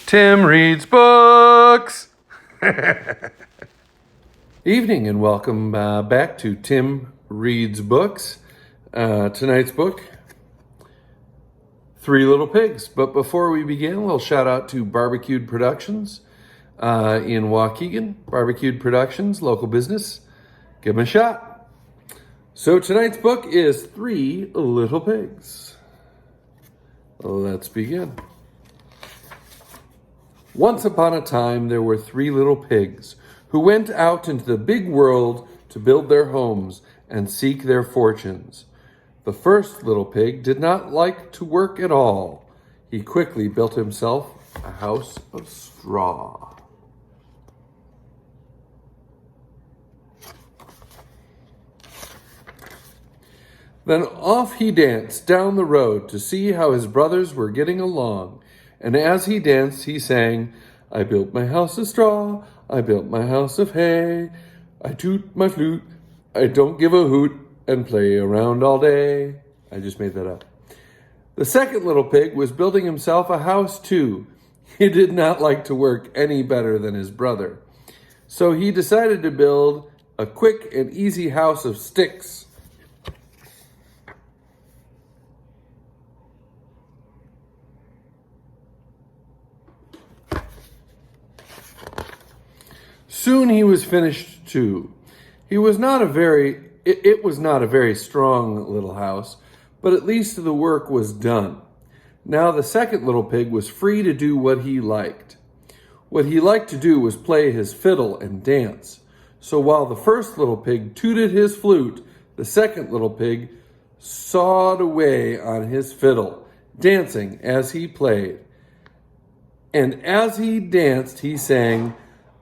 Tim reads books. Evening and welcome back to Tim Reads Books. Tonight's book, Three Little Pigs. But before we begin, we'll shout out to Barbecued Productions in Waukegan. Barbecued Productions, local business. Give them a shot. So tonight's book is Three Little Pigs. Let's begin. Once upon a time, there were three little pigs who went out into the big world to build their homes and seek their fortunes. The first little pig did not like to work at all. He quickly built himself a house of straw. Then off he danced down the road to see how his brothers were getting along. And as he danced, he sang, "I built my house of straw, I built my house of hay. I toot my flute, I don't give a hoot, and play around all day." I just made that up. The second little pig was building himself a house too. He did not like to work any better than his brother. So he decided to build a quick and easy house of sticks. Soon he was finished too. It was not a very strong little house, but at least the work was done. Now the second little pig was free to do what he liked. What he liked to do was play his fiddle and dance. So while the first little pig tooted his flute, the second little pig sawed away on his fiddle, dancing as he played. And as he danced, he sang,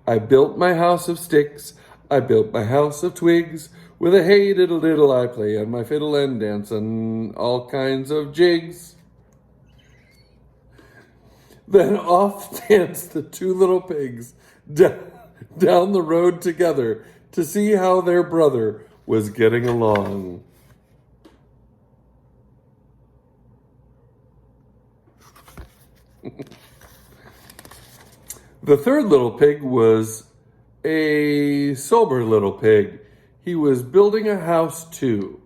"I built my house of sticks, I built my house of twigs. With a hey diddle diddle I play on my fiddle and dance on all kinds of jigs." Then off danced the two little pigs down the road together to see how their brother was getting along. The third little pig was a sober little pig. He was building a house too.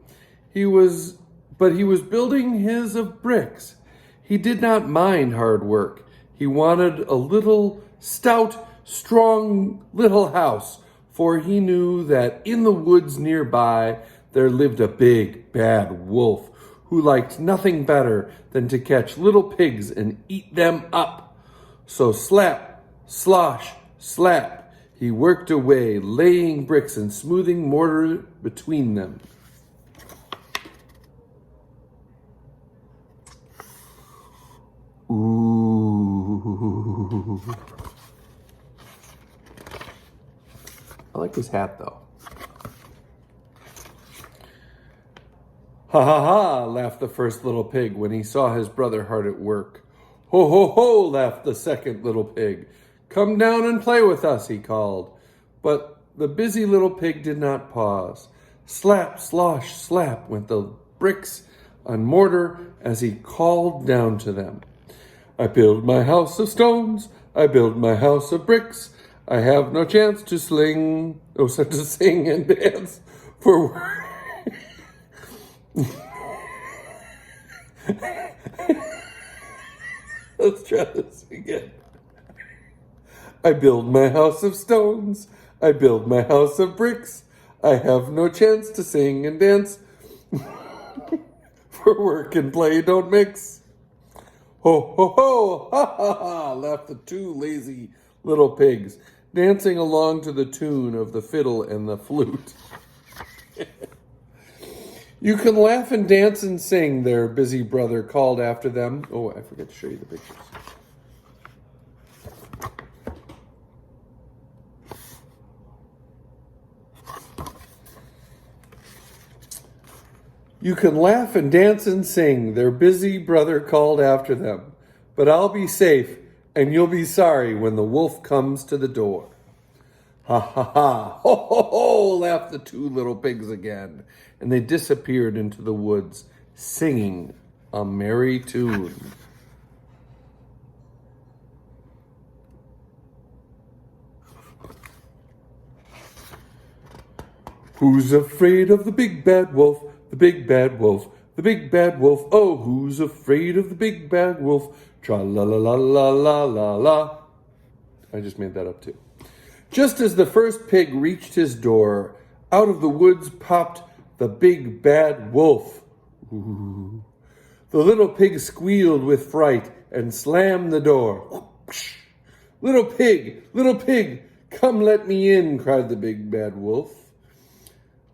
But he was building his of bricks. He did not mind hard work. He wanted a little stout, strong little house, for he knew that in the woods nearby there lived a big, bad wolf who liked nothing better than to catch little pigs and eat them up. So slap, slosh, slap, he worked away, laying bricks and smoothing mortar between them. Ooh. I like his hat, though. "Ha ha ha," laughed the first little pig when he saw his brother hard at work. "Ho ho ho," laughed the second little pig. "Come down and play with us," he called. But the busy little pig did not pause. Slap, slosh, slap went the bricks on mortar as he called down to them. "I build my house of stones, I build my house of bricks. I have no chance to sing and dance for Let's try this again. "I build my house of stones, I build my house of bricks. I have no chance to sing and dance, for work and play don't mix." "Ho, ho, ho, ha, ha, ha," laughed the two lazy little pigs, dancing along to the tune of the fiddle and the flute. "You can laugh and dance and sing," their busy brother called after them. Oh, I forgot to show you the pictures. "You can laugh and dance and sing," their busy brother called after them. "But I'll be safe, and you'll be sorry when the wolf comes to the door." "Ha ha ha, ho ho ho," laughed the two little pigs again, and they disappeared into the woods, singing a merry tune. Who's afraid of the big bad wolf? The big bad wolf. The big bad wolf. Oh, who's afraid of the big bad wolf? Tra la la la la la la la. I just made that up too. Just as the first pig reached his door, out of the woods popped the big bad wolf. Ooh. The little pig squealed with fright and slammed the door. Little pig, come let me in, cried the big bad wolf.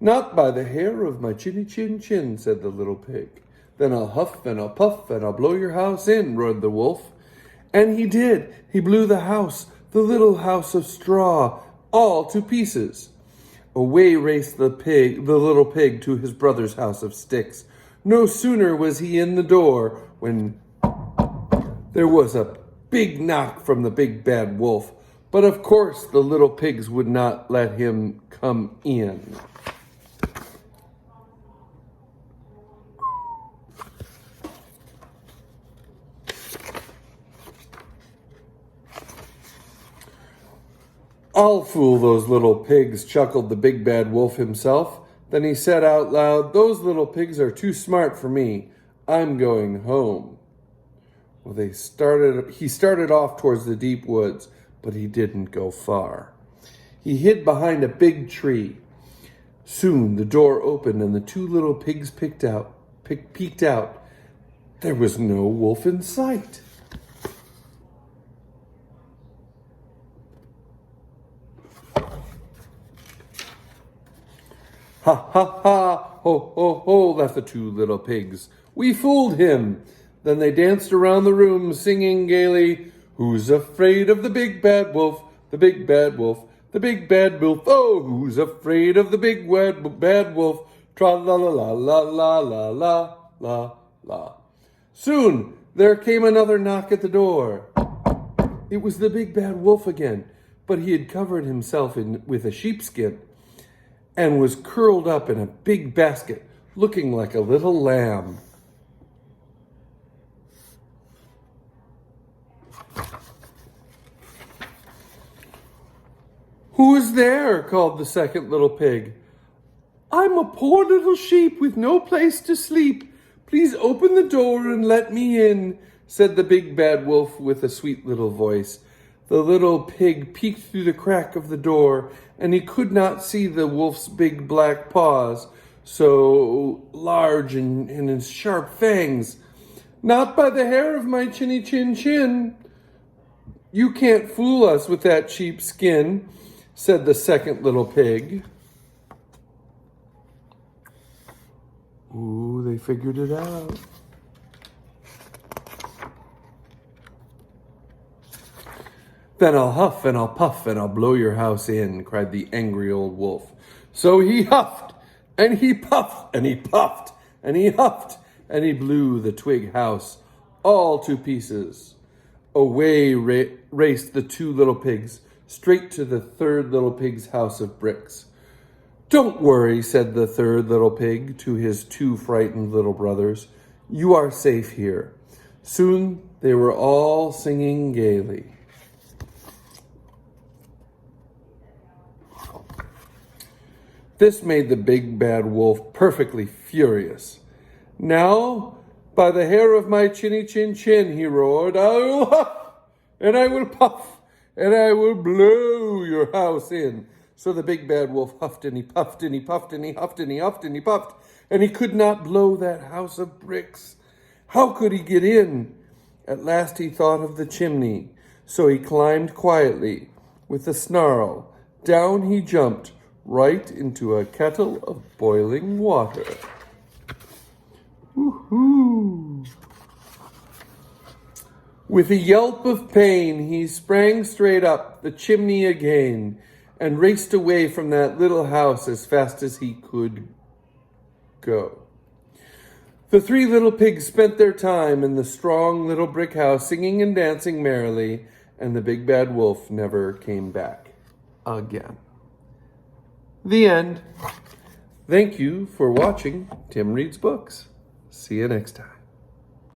Not by the hair of my chinny chin chin, said the little pig. Then I'll huff and I'll puff and I'll blow your house in, roared the wolf. And he did. He blew the house, the little house of straw, all to pieces. Away raced the little pig to his brother's house of sticks. No sooner was he in the door when there was a big knock from the big bad wolf. But of course the little pigs would not let him come in. I'll fool those little pigs, chuckled the big bad wolf himself. Then he said out loud, those little pigs are too smart for me. I'm going home. Well, he started off towards the deep woods, but he didn't go far. He hid behind a big tree. Soon the door opened and the two little pigs peeked out. There was no wolf in sight. Ha, ha, ha, ho, ho, ho, laughed the two little pigs. We fooled him. Then they danced around the room, singing gaily, who's afraid of the big bad wolf, the big bad wolf, the big bad wolf? Oh, who's afraid of the big bad wolf? Tra-la-la-la-la-la-la-la-la. Soon there came another knock at the door. It was the big bad wolf again, but he had covered himself with a sheepskin and was curled up in a big basket, looking like a little lamb. Who is there? Called the second little pig. I'm a poor little sheep with no place to sleep. Please open the door and let me in, said the big bad wolf with a sweet little voice. The little pig peeked through the crack of the door, and he could not see the wolf's big black paws, so large and his sharp fangs. Not by the hair of my chinny chin chin. You can't fool us with that cheap skin, said the second little pig. Ooh, they figured it out. Then I'll huff and I'll puff and I'll blow your house in, cried the angry old wolf. So he huffed and he puffed and he puffed and he huffed and he blew the twig house all to pieces. Away raced the two little pigs, straight to the third little pig's house of bricks. Don't worry, said the third little pig to his two frightened little brothers. You are safe here. Soon they were all singing gaily. This made the big bad wolf perfectly furious. Now, by the hair of my chinny chin chin, he roared, I will huff, and I will puff, and I will blow your house in. So the big bad wolf huffed and he puffed and he puffed and he huffed and he huffed and he puffed, and he could not blow that house of bricks. How could he get in? At last he thought of the chimney, so he climbed quietly. With a snarl, down he jumped, right into a kettle of boiling water. Woo-hoo! With a yelp of pain, he sprang straight up the chimney again and raced away from that little house as fast as he could go. The three little pigs spent their time in the strong little brick house singing and dancing merrily, and the big bad wolf never came back again. The end. Thank you for watching Tim Reads Books. See you next time.